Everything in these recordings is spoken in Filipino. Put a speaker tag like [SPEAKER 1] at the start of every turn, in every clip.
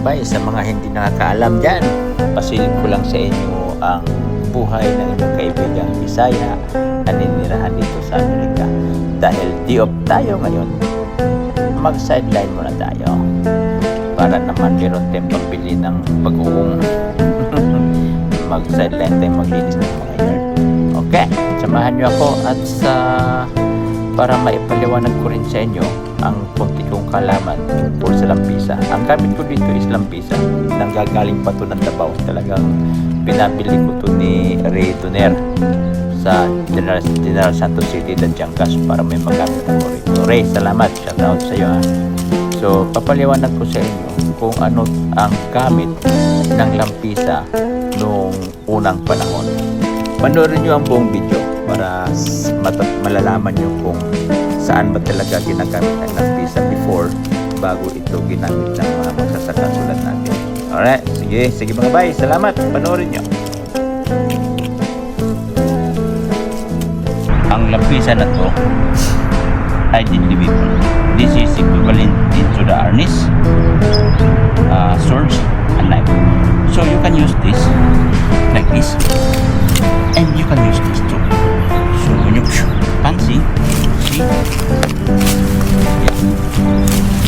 [SPEAKER 1] bay, sa mga hindi nakakaalam dyan, pasilip ko lang sa inyo ang buhay ng inyong kaibigang Bisaya na ninirahan dito sa Amerika. Dahil di-off tayo ngayon, mag-sideline muna tayo para naman meron tayong pambili ng pag-uong. Mag-sideline tayo, maglinis ng mga yard. Okay, samahan nyo ako at para maipaliwanag ko rin sa inyo ang punti kong kalaman tungkol sa lampisa. Ang gamit ko dito is lampisa. Nanggagaling pa to ng Davao. Talagang pinabili ko to ni Ray Doner sa General Santos City, Danjangas, para may magamit ako rito. Ray, salamat. Shout out sa iyo. So, papaliwanag ko sa inyo kung ano ang gamit ng lampisa noong unang panahon. Panoorin nyo ang buong video para malalaman nyo kung saan ba talaga ginagamit ang lampisa before, bago ito ginamit ng mga magsasaka tulad natin. Alright, sige mga bay, salamat, panoorin nyo. Ang lampisa na to ay deliverable. This is equivalent to the harness, swords, and knife. So you can use this like this, and you can use this too. So when you can see, yeah.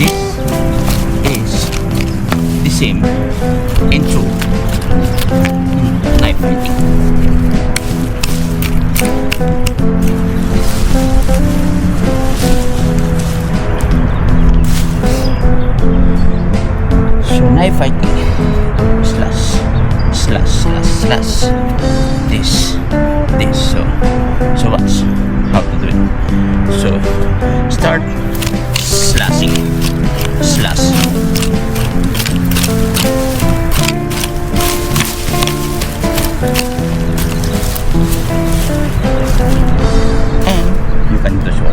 [SPEAKER 1] This is the same into knife making. So knife fighting, slash, this. So what's how to do it? So start slashing, slash. And you can do so.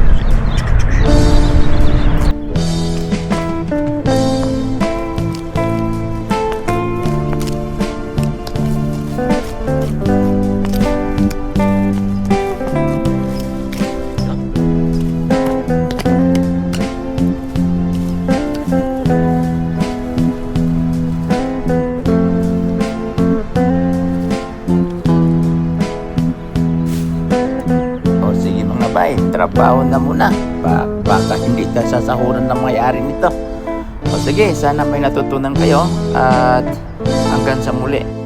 [SPEAKER 1] Trabaho na muna baka hindi ka sasahuran ng may-ari nito. O sige, sana may natutunan kayo at hanggang sa muli.